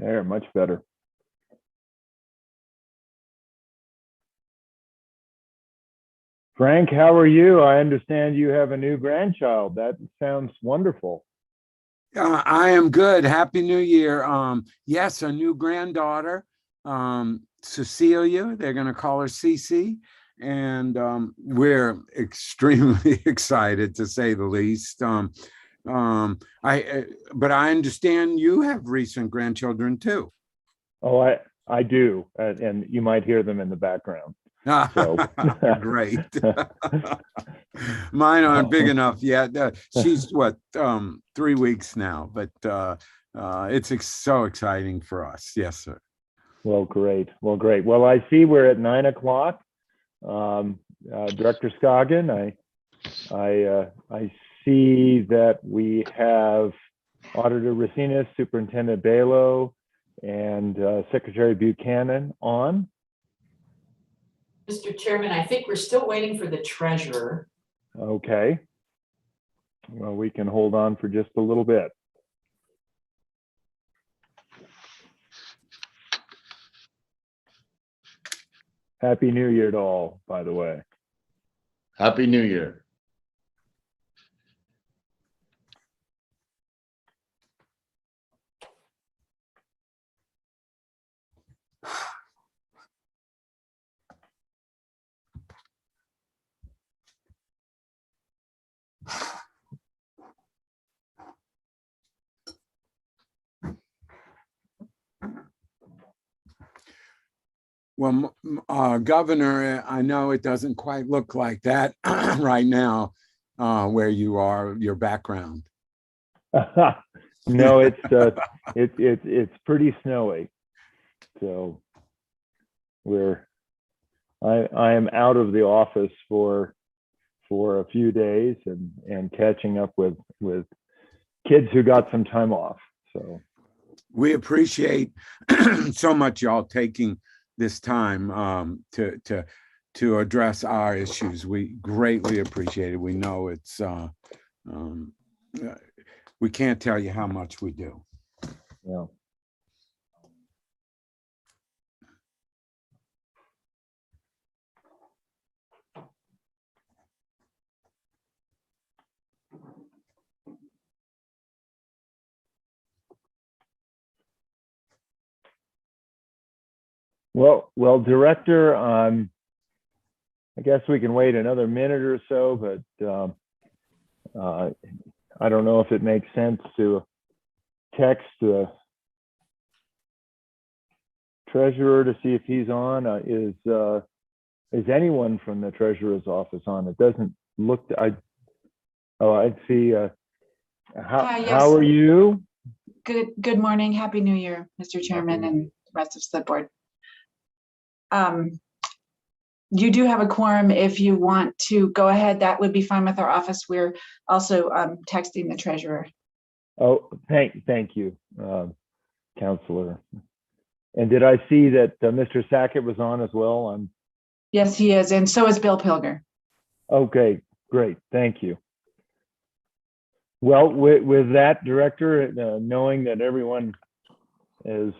There, much better. Frank, how are you? I understand you have a new grandchild. That sounds wonderful. I am good. Happy New Year. Yes, a new granddaughter, Cecilia. They're going to call her Cece. And we're extremely excited, to say the least. But I understand you have recent grandchildren too. Oh, I do. And you might hear them in the background. So. Great. Mine aren't big enough yet. She's what, 3 weeks now, but it's so exciting for us. Yes, sir. Well, great. Well, great. Well, I see we're at 9 o'clock. Director Scoggin, I see that we have Auditor Racinas, Superintendent Balo, and Secretary Buchanan on. Mr. Chairman, I think we're still waiting for the treasurer. Okay. Well, we can hold on for just a little bit. Happy New Year to all, by the way. Happy New Year. Well, Governor, I know it doesn't quite look like that right now, where you are, your background. No, it's pretty snowy. So I am out of the office for a few days and catching up with kids who got some time off. So we appreciate so much y'all taking this time to address our issues. We greatly appreciate it. We know it's we can't tell you how much we do. Yeah. Well, Director, I guess we can wait another minute or so, but I don't know if it makes sense to text the treasurer to see if he's on. Is anyone from the treasurer's office on? It doesn't look. I'd see. Yes. How are you? Good morning. Happy New Year, Mr. Chairman and the rest of the board. You do have a quorum. If you want to go ahead, that would be fine with our office. We're also texting the treasurer. Oh, thank you, Counselor. And did I see that Mr. Sackett was on as well? Yes, he is, and so is Bill Pilger. Okay, great. Thank you. Well, with that, Director, knowing that everyone is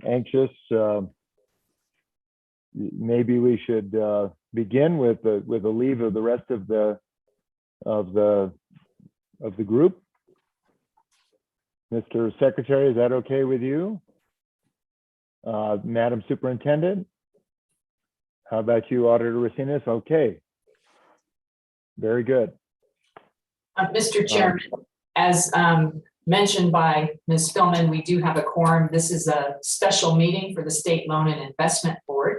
anxious, maybe we should begin with a leave of the rest of the group. Mr. Secretary, is that okay with you? Madam Superintendent? How about you, Auditor Racinas? Okay. Very good. Mr. Chairman, as mentioned by Ms. Spillman, we do have a quorum. This is a special meeting for the State Loan and Investment Board.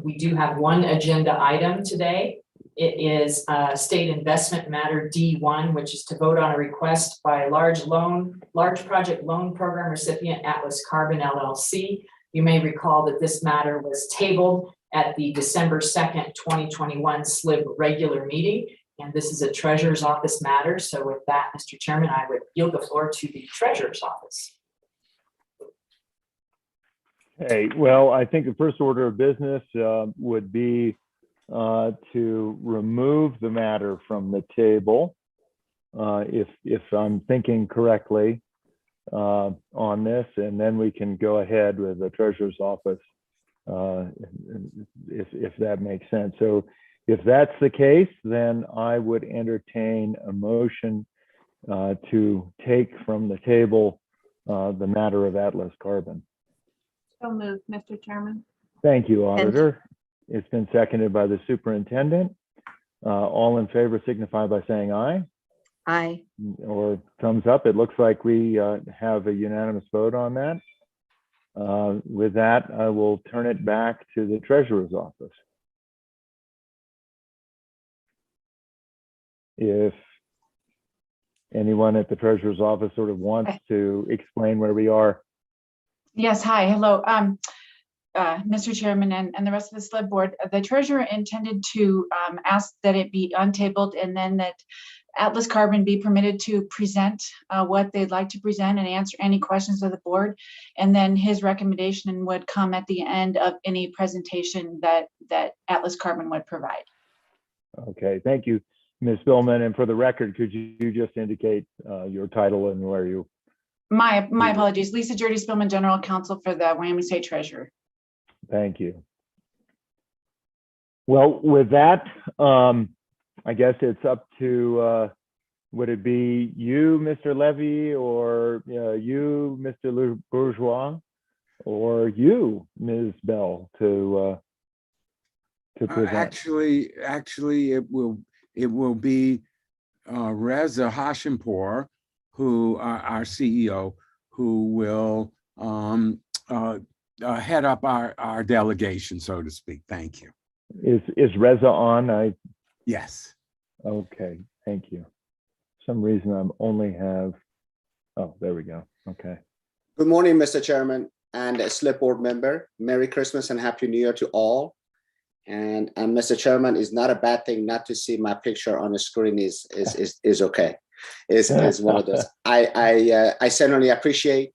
We do have one agenda item today. It is State Investment Matter D1, which is to vote on a request by a large project loan program recipient, Atlas Carbon LLC. You may recall that this matter was tabled at the December 2nd, 2021 Slib regular meeting. And this is a treasurer's office matter. So with that, Mr. Chairman, I would yield the floor to the treasurer's office. Okay, well, I think the first order of business would be to remove the matter from the table, if I'm thinking correctly. on this, and then we can go ahead with the treasurer's office if that makes sense. So if that's the case, then I would entertain a motion to take from the table the matter of Atlas Carbon. So moved, Mr. Chairman. Thank you, Auditor. It's been seconded by the superintendent. All in favor signify by saying aye. Aye. Or thumbs up. It looks like we have a unanimous vote on that. With that, I will turn it back to the treasurer's office. If anyone at the treasurer's office sort of wants to explain where we are. Yes, hi, hello. Mr. Chairman and the rest of the Slib board, the treasurer intended to ask that it be untabled and then that Atlas Carbon be permitted to present what they'd like to present and answer any questions of the board. And then his recommendation would come at the end of any presentation that Atlas Carbon would provide. Okay, thank you, Ms. Billman. And for the record, could you just indicate your title and where you? My apologies, Lisa Jurdy Spillman, General Counsel for the Wyoming State Treasurer. Thank you. Well, with that, I guess it's up to, would it be you, Mr. Levy, or you, Mr. Bourgeois, or you, Ms. Bell, to present? Actually, it will be Reza Hashimpour, who our CEO, who will head up our delegation, so to speak. Thank you. Is Reza on? Yes. Okay, thank you. For some reason I'm only have, oh, there we go. Okay. Good morning, Mr. Chairman and Slib board member. Merry Christmas and Happy New Year to all. And Mr. Chairman, is not a bad thing not to see my picture on the screen is okay. Is one of those. I certainly appreciate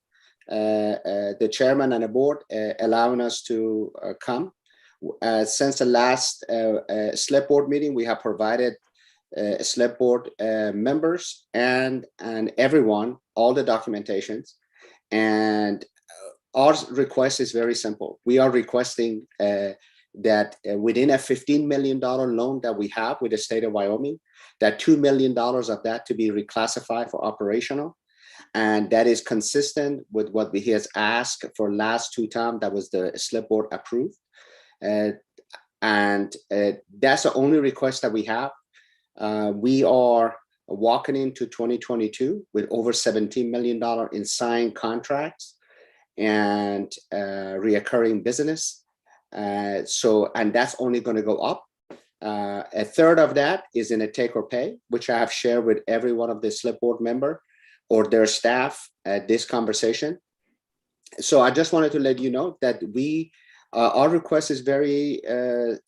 the chairman and the board allowing us to come. Since the last Slib board meeting, we have provided Slib board members and everyone all the documentations, and our request is very simple. We are requesting that within a $15 million loan that we have with the state of Wyoming, that $2 million of that to be reclassified for operational, and that is consistent with what he has asked for last two times that was the Slib board approved. And that's the only request that we have. We are walking into 2022 with over $17 million in signed contracts and reoccurring business. And that's only going to go up. A third of that is in a take or pay, which I have shared with every one of the Slib board member or their staff at this conversation. So I just wanted to let you know that our request is very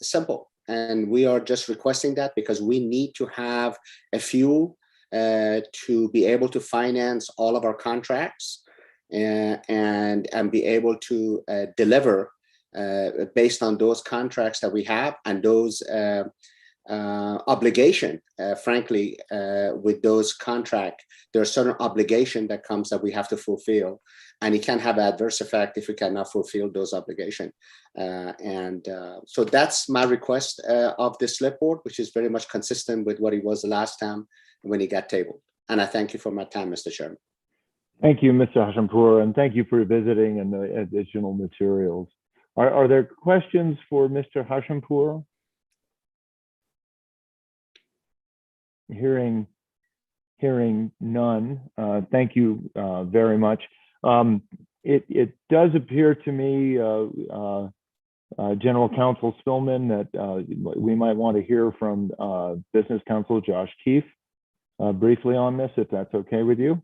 simple, and we are just requesting that because we need to have a fuel to be able to finance all of our contracts and be able to deliver based on those contracts that we have and those obligation. Frankly, with those contracts, there are certain obligation that comes that we have to fulfill, and it can have adverse effect if we cannot fulfill those obligations. So that's my request of the Slib board, which is very much consistent with what it was the last time when it got tabled. And I thank you for my time, Mr. Chairman. Thank you, Mr. Hashimpour, and thank you for visiting and the additional materials. Are there questions for Mr. Hashimpour? Hearing none. Thank you very much. It does appear to me, General Counsel Spillman, that we might want to hear from Business Counsel Josh Keefe briefly on this, if that's okay with you.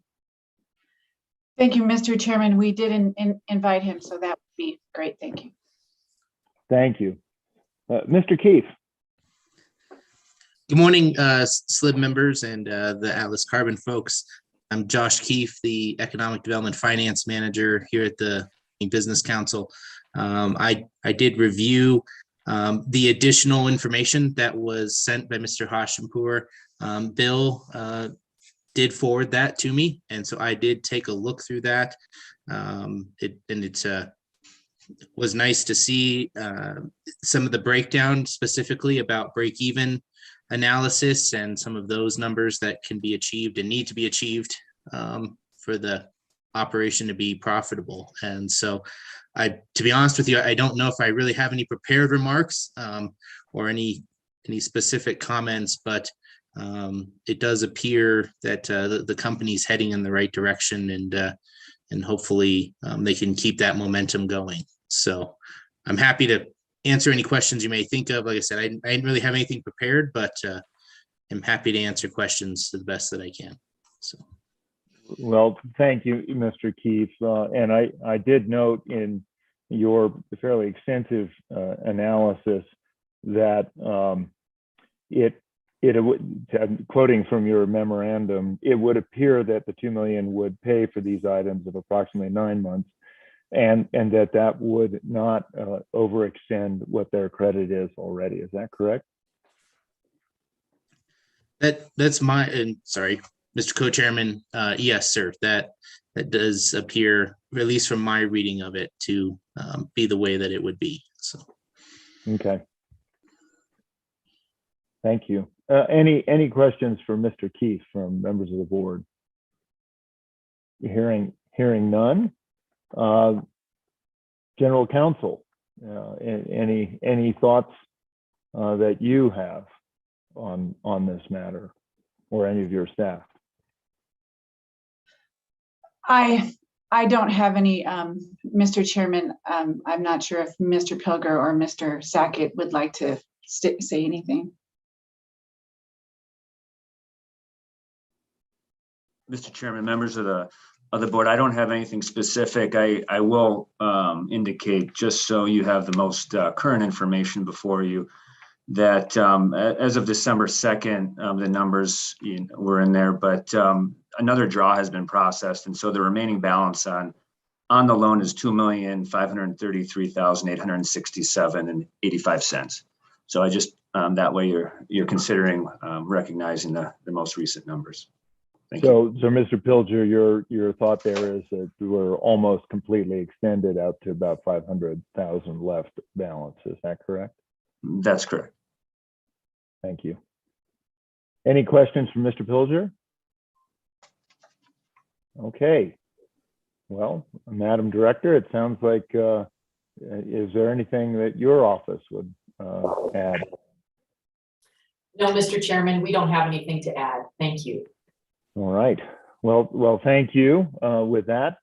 Thank you, Mr. Chairman. We did invite him, so that would be great. Thank you. Thank you. Mr. Keefe. Good morning, Slib members and the Atlas Carbon folks. I'm Josh Keefe, the Economic Development Finance Manager here at the Business Council. I did review the additional information that was sent by Mr. Hashimpour. Bill did forward that to me, and so I did take a look through that. It was nice to see some of the breakdown specifically about break-even analysis and some of those numbers that can be achieved and need to be achieved for the operation to be profitable. And so to be honest with you, I don't know if I really have any prepared remarks or any specific comments, but it does appear that the company's heading in the right direction, and hopefully they can keep that momentum going. So I'm happy to answer any questions you may think of. Like I said, I didn't really have anything prepared, but I'm happy to answer questions to the best that I can. So. Well, thank you, Mr. Keefe. And I did note in your fairly extensive analysis that quoting from your memorandum, it would appear that the 2 million would pay for these items of approximately 9 months, and that would not overextend what their credit is already. Is that correct? That's sorry, Mr. Co-Chairman. Yes, sir. That does appear, at least from my reading of it, to be the way that it would be. So. Okay. Thank you. Any questions for Mr. Keefe from members of the board? Hearing none. General Counsel, any thoughts that you have on this matter, or any of your staff? I don't have any, Mr. Chairman. I'm not sure if Mr. Pilger or Mr. Sackett would like to say anything. Mr. Chairman, members of the board, I don't have anything specific. I will indicate, just so you have the most current information before you, that as of December 2nd, the numbers were in there, but another draw has been processed, and so the remaining balance on the loan is $2,533,867.85. So I just that way you're considering recognizing the most recent numbers. Thank you. So Mr. Pilger, your thought there is that we're almost completely extended out to about 500,000 left balance. Is that correct? That's correct. Thank you. Any questions from Mr. Pilger? Okay. Well, Madam Director, it sounds like, is there anything that your office would add? No, Mr. Chairman, we don't have anything to add. Thank you. All right. Well, thank you. With that,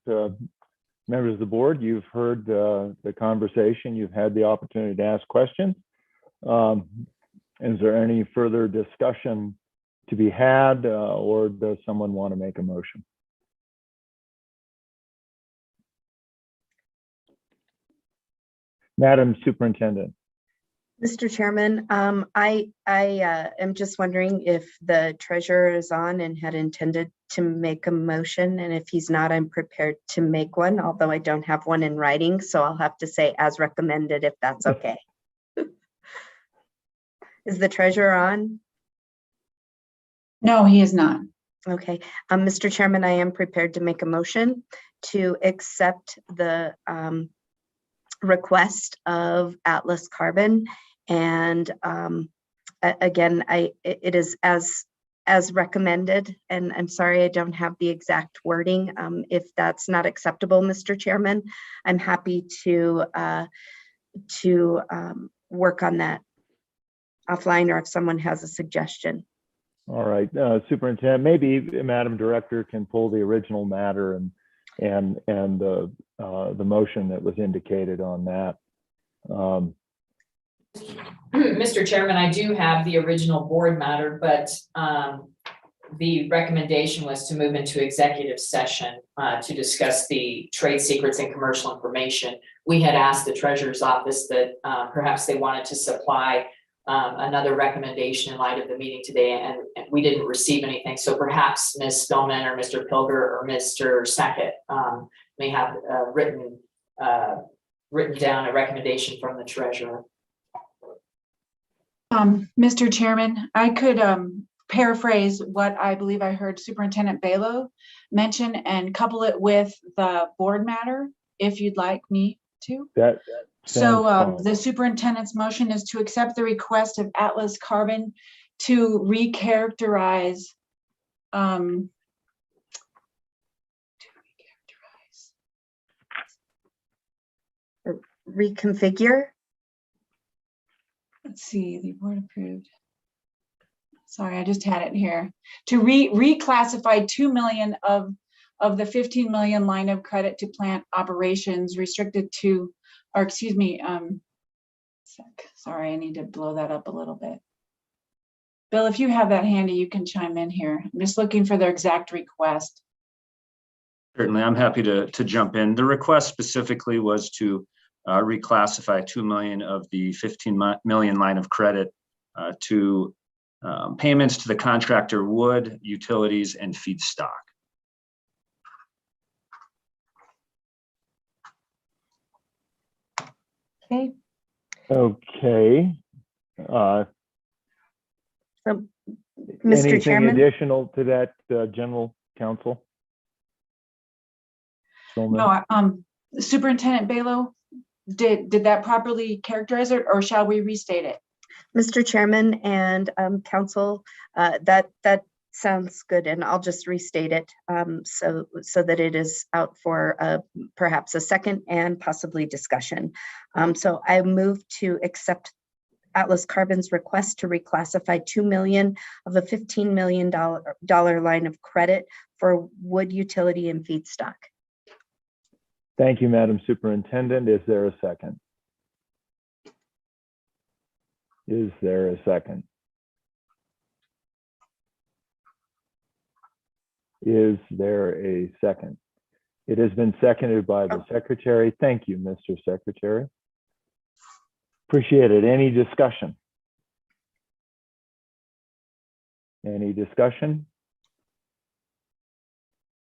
members of the board, you've heard the conversation. You've had the opportunity to ask questions. Is there any further discussion to be had, or does someone want to make a motion? Madam Superintendent. Mr. Chairman, I am just wondering if the treasurer is on and had intended to make a motion, and if he's not, I'm prepared to make one, although I don't have one in writing, so I'll have to say as recommended if that's okay. Is the treasurer on? No, he is not. Okay, Mr. Chairman, I am prepared to make a motion to accept the request of Atlas Carbon, and again, it is as recommended, and I'm sorry I don't have the exact wording. If that's not acceptable, Mr. Chairman, I'm happy to work on that offline, or if someone has a suggestion. All right, Superintendent, maybe Madam Director can pull the original matter and the motion that was indicated on that. Mr. Chairman, I do have the original board matter, but the recommendation was to move into executive session to discuss the trade secrets and commercial information. We had asked the treasurer's office that perhaps they wanted to supply another recommendation in light of the meeting today, and we didn't receive anything. So perhaps Ms. Spillman or Mr. Pilger or Mr. Sackett may have written down a recommendation from the treasurer. Mr. Chairman, I could paraphrase what I believe I heard Superintendent Balo mention and couple it with the board matter, if you'd like me to. That So sounds fine. the superintendent's motion is to accept the request of Atlas Carbon to recharacterize Reconfigure. let's see, the board approved. Sorry, I just had it here. To reclassify 2 million of the 15 million line of credit to plant operations restricted to, or excuse me, sorry, I need to blow that up a little bit. Bill, if you have that handy, you can chime in here. I'm just looking for their exact request. Certainly, I'm happy to jump in. The request specifically was to reclassify 2 million of the 15 million line of credit to payments to the contractor wood, utilities, and feedstock. Okay. Okay. So, Mr. Anything Chairman, additional to that, General Counsel? No, Superintendent Balo, did that properly characterize it, or shall we restate it? Mr. Chairman and Council, that sounds good, and I'll just restate it so that it is out for perhaps a second and possibly discussion. So I move to accept Atlas Carbon's request to reclassify 2 million of a $15 million line of credit for wood, utility, and feedstock. Thank you, Madam Superintendent. Is there a second? Is there a second? Is there a second? It has been seconded by the Secretary. Thank you, Mr. Secretary. Appreciate it. Any discussion? Any discussion?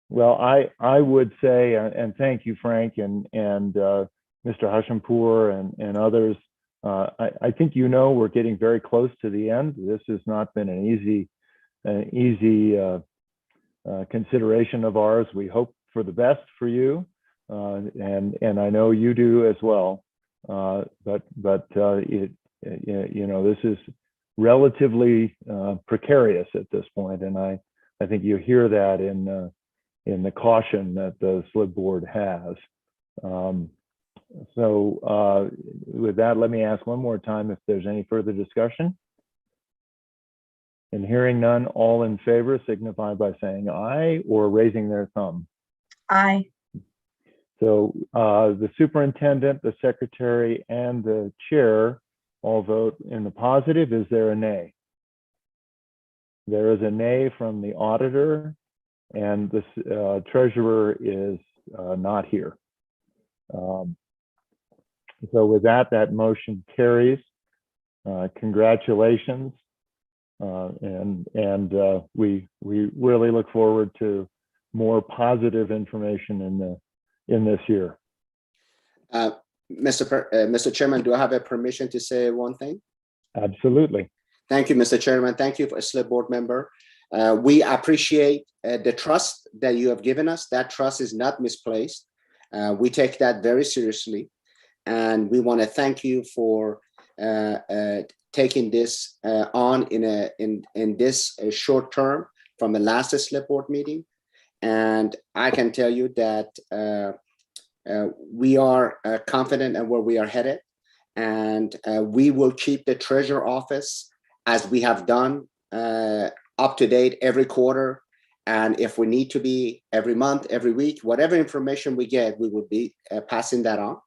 Well, I would say, and thank you, Frank, and Mr. Hashimpur and others. I think we're getting very close to the end. This has not been an easy consideration of ours. We hope for the best for you, and I know you do as well. But this is relatively precarious at this point, and I think you hear that in the caution that the Slib board has. So with that, let me ask one more time if there's any further discussion. And hearing none, all in favor signify by saying aye or raising their thumb. Aye. So the superintendent, the secretary, and the chair all vote in the positive. Is there a nay? There is a nay from the auditor, and the treasurer is not here. So with that motion carries. Congratulations. And we really look forward to more positive information in this year. Mr. Chairman, do I have a permission to say one thing? Absolutely. Thank you, Mr. Chairman. Thank you for a Slib board member. We appreciate the trust that you have given us. That trust is not misplaced. We take that very seriously. And we want to thank you for taking this on in this short term from the last Slib board meeting. And I can tell you that we are confident in where we are headed, and we will keep the treasurer office as we have done up to date every quarter. And if we need to be every month, every week, whatever information we get, we will be passing that on.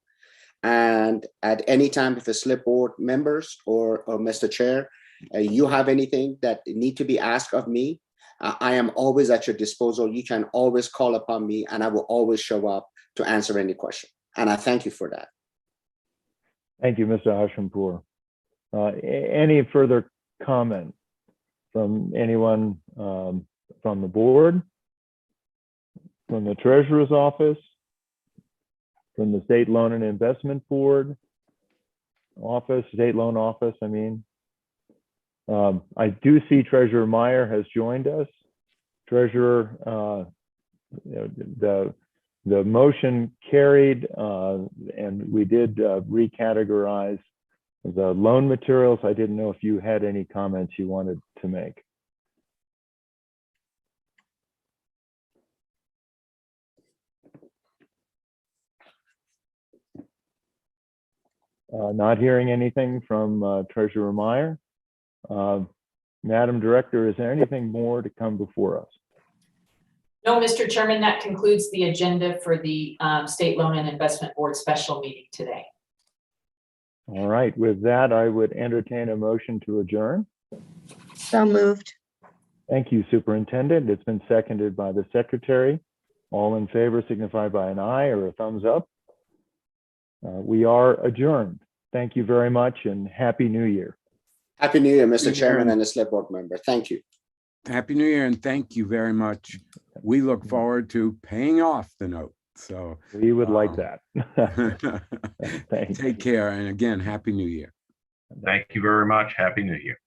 And at any time, if the Slib board members or Mr. Chair, you have anything that need to be asked of me, I am always at your disposal. You can always call upon me, and I will always show up to answer any question. And I thank you for that. Thank you, Mr. Hashimpur. Any further comment from anyone from the board, from the treasurer's office, from the State Loan and Investment Board office, State Loan Office, I mean? I do see Treasurer Meyer has joined us. Treasurer, the motion carried, and we did recategorize the loan materials. I didn't know if you had any comments you wanted to make. Not hearing anything from Treasurer Meyer. Madam Director, is there anything more to come before us? No, Mr. Chairman, that concludes the agenda for the State Loan and Investment Board special meeting today. All right, with that, I would entertain a motion to adjourn. So moved. Thank you, Superintendent. It's been seconded by the Secretary. All in favor signify by an aye or a thumbs up. We are adjourned. Thank you very much and Happy New Year. Happy New Year, Mr. Happy New Chairman Year. and the Slip Board member. Thank you. Happy New Year and thank you very much. We look forward to paying off the note. So We would like that. Thanks. take care. And again, Happy New Year. Thank you very much. Happy New Year.